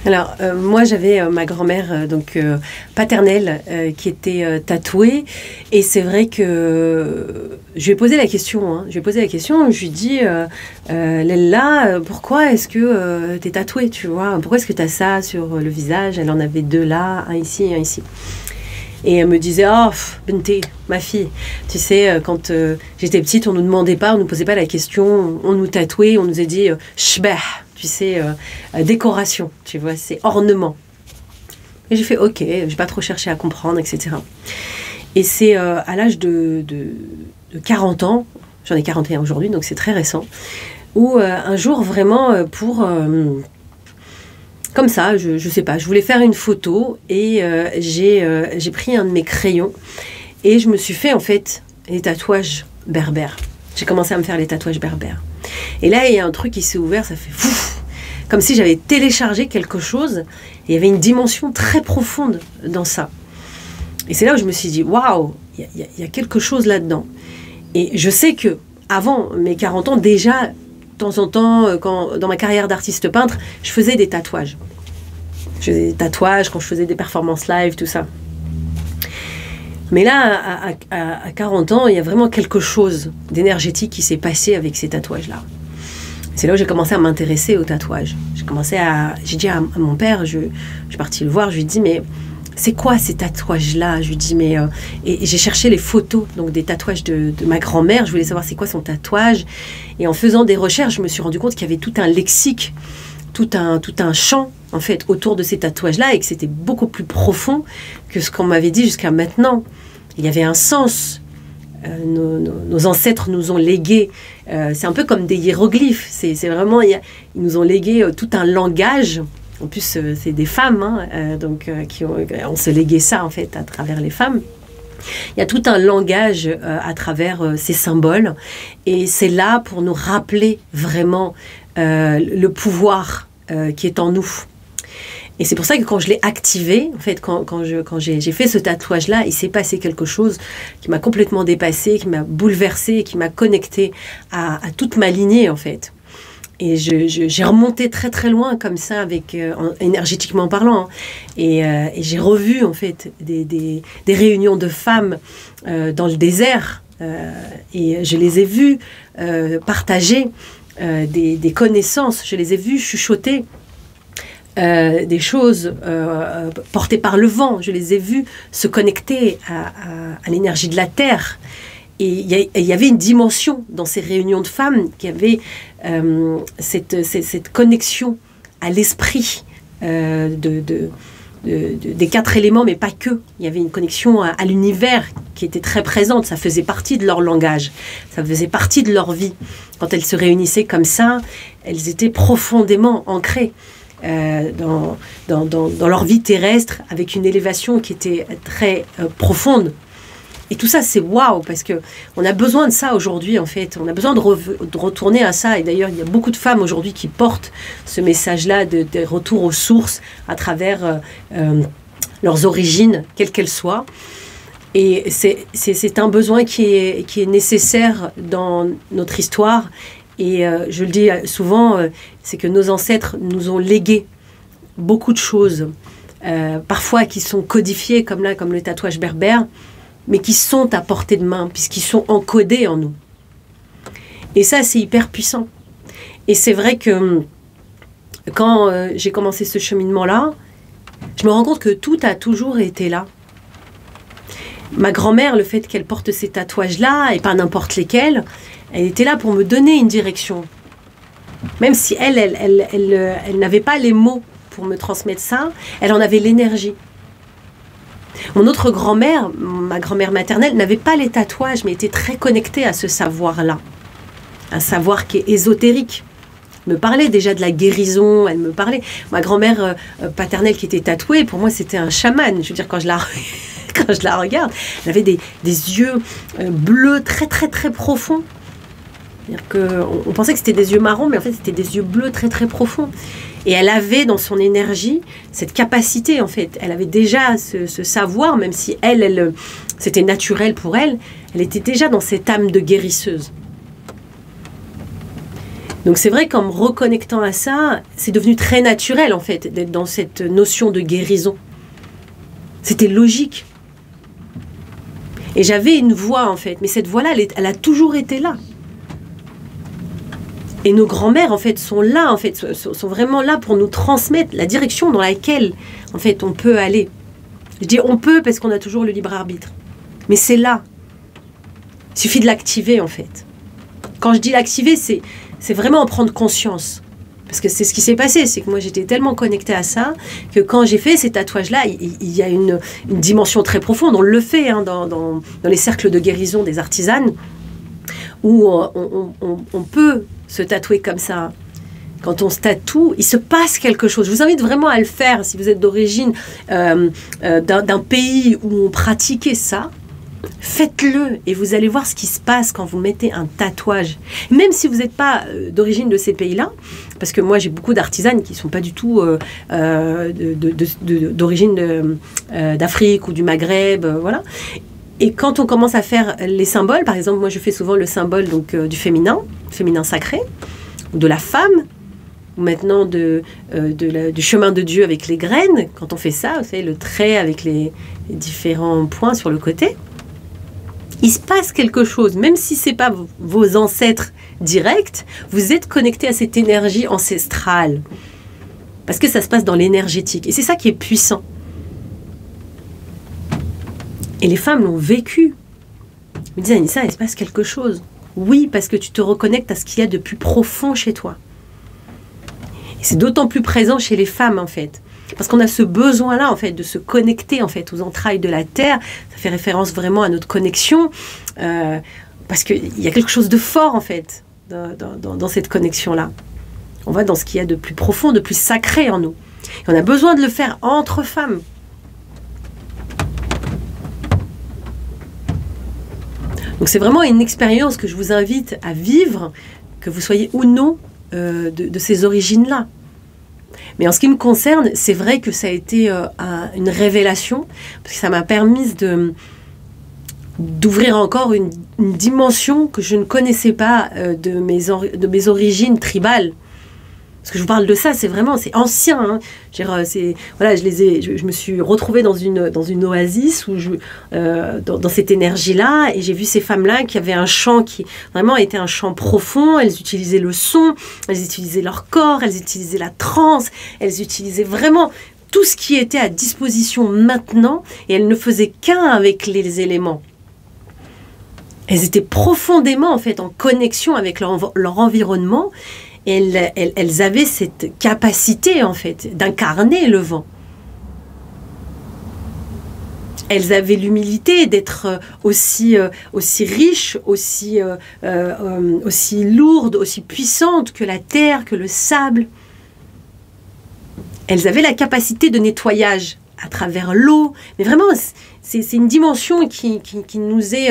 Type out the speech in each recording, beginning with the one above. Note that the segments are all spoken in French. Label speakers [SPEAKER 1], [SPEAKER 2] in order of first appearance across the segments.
[SPEAKER 1] Alors, moi, j'avais ma grand-mère paternelle qui était tatouée. Et c'est vrai que je lui ai posé la question. Hein. Je lui ai posé la question. Je lui ai dit, Lella, pourquoi est-ce que tu es tatouée, tu vois? Pourquoi est-ce que tu as ça sur le visage? Elle en avait deux là, un ici et un ici. Et elle me disait, oh, Binté, ma fille, tu sais, quand j'étais petite, on ne nous demandait pas, on ne nous posait pas la question, on nous tatouait, on nous a dit, shbah, tu sais, décoration, tu vois, c'est ornement. Et j'ai fait, ok, je n'ai pas trop cherché à comprendre, etc. Et c'est à l'âge de 40 ans, j'en ai 41 aujourd'hui, donc c'est très récent, où un jour, vraiment, comme ça, je sais pas, je voulais faire une photo et j'ai pris un de mes crayons et je me suis fait en fait les tatouages berbères. J'ai commencé à me faire les tatouages berbères. Et là, il y a un truc qui s'est ouvert, ça fait fouf, comme si j'avais téléchargé quelque chose. Et il y avait une dimension très profonde dans ça. Et c'est là où je me suis dit, waouh, il y a quelque chose là-dedans. Et je sais que avant mes 40 ans, déjà, de temps en temps, dans ma carrière d'artiste peintre, je faisais des tatouages. Je faisais des tatouages quand je faisais des performances live, tout ça. Mais là, à 40 ans, il y a vraiment quelque chose d'énergétique qui s'est passé avec ces tatouages-là. C'est là où j'ai commencé à m'intéresser aux tatouages. J'ai dit à mon père, je suis partie le voir, je lui ai dit, mais c'est quoi ces tatouages-là? Je lui dis, mais... et j'ai cherché les photos donc des tatouages de ma grand-mère. Je voulais savoir c'est quoi son tatouage. Et en faisant des recherches, je me suis rendu compte qu'il y avait tout un lexique, tout un champ, en fait, autour de ces tatouages-là et que c'était beaucoup plus profond que ce qu'on m'avait dit jusqu'à maintenant. Il y avait un sens. Nos ancêtres nous ont légué. C'est un peu comme des hiéroglyphes. C'est vraiment... Ils nous ont légué tout un langage. En plus, c'est des femmes, hein, qui ont se légué ça, en fait, à travers les femmes. Il y a tout un langage à travers ces symboles. Et c'est là pour nous rappeler vraiment le pouvoir qui est en nous. Et c'est pour ça que quand je l'ai activé, en fait, quand j'ai fait ce tatouage-là, il s'est passé quelque chose qui m'a complètement dépassée, qui m'a bouleversée, qui m'a connectée à toute ma lignée, en fait. Et j'ai remonté très très loin comme ça, énergétiquement parlant. Hein. Et j'ai revu en fait des réunions de femmes dans le désert. Et je les ai vues partager des connaissances. Je les ai vues chuchoter des choses portées par le vent. Je les ai vues se connecter à l'énergie de la terre. Et il y avait une dimension dans ces réunions de femmes qui avait cette connexion à l'esprit des 4 éléments, mais pas que. Il y avait une connexion à l'univers qui était très présente. Ça faisait partie de leur langage. Ça faisait partie de leur vie. Quand elles se réunissaient comme ça, elles étaient profondément ancrées dans leur vie terrestre, avec une élévation qui était très profonde. Et tout ça, c'est waouh, parce qu'on a besoin de ça aujourd'hui, en fait. On a besoin de retourner à ça. Et d'ailleurs, il y a beaucoup de femmes aujourd'hui qui portent ce message-là de retour aux sources à travers leurs origines, quelles qu'elles soient. Et c'est un besoin qui est nécessaire dans notre histoire. Et je le dis souvent, c'est que nos ancêtres nous ont légué beaucoup de choses, parfois qui sont codifiées, comme le tatouage berbère, mais qui sont à portée de main, puisqu'ils sont encodés en nous. Et ça, c'est hyper puissant. Et c'est vrai que quand j'ai commencé ce cheminement-là, je me rends compte que tout a toujours été là. Ma grand-mère, le fait qu'elle porte ces tatouages-là, et pas n'importe lesquels, elle était là pour me donner une direction. Même si elle n'avait pas les mots pour me transmettre ça, elle en avait l'énergie. Mon autre grand-mère, ma grand-mère maternelle, n'avait pas les tatouages, mais était très connectée à ce savoir-là. Un savoir qui est ésotérique. Elle me parlait déjà de la guérison, elle me parlait... Ma grand-mère paternelle qui était tatouée, pour moi, c'était un chaman. Je veux dire, quand je la regarde, elle avait des yeux bleus très, très, très profonds. C'est-à-dire qu'on pensait que c'était des yeux marrons, mais en fait, c'était des yeux bleus très, très profonds. Et elle avait dans son énergie cette capacité, en fait. Elle avait déjà ce savoir, même si elle c'était naturel pour elle. Elle était déjà dans cette âme de guérisseuse. Donc c'est vrai qu'en me reconnectant à ça, c'est devenu très naturel en fait d'être dans cette notion de guérison. C'était logique. Et j'avais une voix en fait, mais cette voix-là, elle a toujours été là. Et nos grands-mères en fait sont là, en fait, sont vraiment là pour nous transmettre la direction dans laquelle en fait on peut aller. Je dis on peut parce qu'on a toujours le libre arbitre, mais c'est là. Il suffit de l'activer en fait. Quand je dis l'activer, c'est vraiment en prendre conscience. Parce que c'est ce qui s'est passé, c'est que moi j'étais tellement connectée à ça que quand j'ai fait ces tatouages-là, il y a une dimension très profonde. On le fait hein, dans les cercles de guérison des artisanes, où on peut se tatouer comme ça. Quand on se tatoue, il se passe quelque chose. Je vous invite vraiment à le faire si vous êtes d'origine d'un pays où on pratiquait ça. Faites-le et vous allez voir ce qui se passe quand vous mettez un tatouage. Même si vous n'êtes pas d'origine de ces pays-là, parce que moi j'ai beaucoup d'artisanes qui ne sont pas du tout d'origine d'Afrique ou du Maghreb, voilà. Et quand on commence à faire les symboles, par exemple, moi je fais souvent le symbole donc, du féminin sacré, ou de la femme, ou maintenant du chemin de Dieu avec les graines. Quand on fait ça, vous savez, le trait avec les différents points sur le côté, il se passe quelque chose, même si ce n'est pas vos ancêtres directs, vous êtes connecté à cette énergie ancestrale. Parce que ça se passe dans l'énergétique. Et c'est ça qui est puissant. Et les femmes l'ont vécu. Ils me disent, Anissa, il se passe quelque chose. Oui, parce que tu te reconnectes à ce qu'il y a de plus profond chez toi. Et c'est d'autant plus présent chez les femmes, en fait. Parce qu'on a ce besoin-là, en fait, de se connecter, en fait, aux entrailles de la Terre. Ça fait référence vraiment à notre connexion. Parce qu'il y a quelque chose de fort, en fait, dans cette connexion-là. On va dans ce qu'il y a de plus profond, de plus sacré en nous. Et on a besoin de le faire entre femmes. Donc c'est vraiment une expérience que je vous invite à vivre, que vous soyez ou non de ces origines-là. Mais en ce qui me concerne, c'est vrai que ça a été une révélation, parce que ça m'a permis d'ouvrir encore une dimension que je ne connaissais pas de mes origines tribales. Parce que je vous parle de ça, c'est ancien. Hein. Voilà, je me suis retrouvée dans une oasis où dans cette énergie-là, et j'ai vu ces femmes-là qui avaient un chant qui vraiment était un chant profond. Elles utilisaient le son, elles utilisaient leur corps, elles utilisaient la transe, elles utilisaient vraiment tout ce qui était à disposition maintenant, et elles ne faisaient qu'un avec les éléments. Elles étaient profondément en fait en connexion avec leur environnement. Elles avaient cette capacité, en fait, d'incarner le vent. Elles avaient l'humilité d'être aussi riches, aussi lourdes, aussi puissantes que la terre, que le sable. Elles avaient la capacité de nettoyage à travers l'eau. Mais vraiment, c'est une dimension qui nous est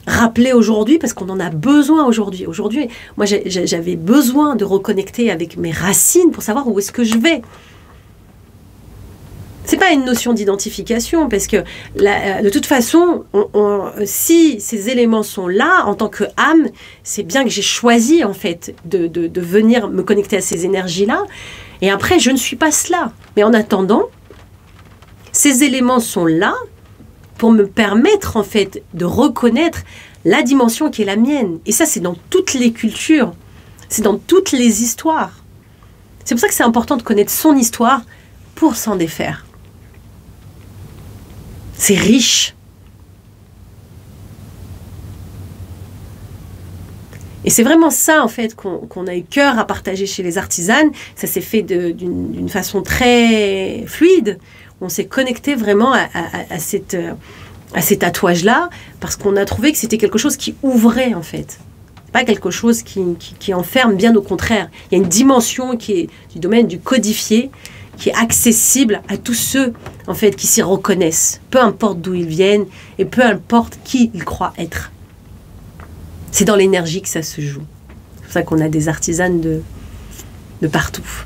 [SPEAKER 1] rappelée aujourd'hui parce qu'on en a besoin aujourd'hui. Aujourd'hui, moi, j'avais besoin de reconnecter avec mes racines pour savoir où est-ce que je vais. C'est pas une notion d'identification parce que de toute façon, si ces éléments sont là en tant qu'âme, c'est bien que j'ai choisi en fait de venir me connecter à ces énergies-là. Et après, je ne suis pas cela. Mais en attendant, ces éléments sont là pour me permettre en fait de reconnaître la dimension qui est la mienne. Et ça, c'est dans toutes les cultures, c'est dans toutes les histoires. C'est pour ça que c'est important de connaître son histoire pour s'en défaire. C'est riche. Et c'est vraiment ça, en fait, qu'on a eu cœur à partager chez les artisanes. Ça s'est fait d'une façon très fluide. On s'est connecté vraiment à ces tatouages-là parce qu'on a trouvé que c'était quelque chose qui ouvrait, en fait. Pas quelque chose qui enferme, bien au contraire. Il y a une dimension qui est du domaine du codifié, qui est accessible à tous ceux, en fait, qui s'y reconnaissent. Peu importe d'où ils viennent et peu importe qui ils croient être. C'est dans l'énergie que ça se joue. C'est pour ça qu'on a des artisanes de partout.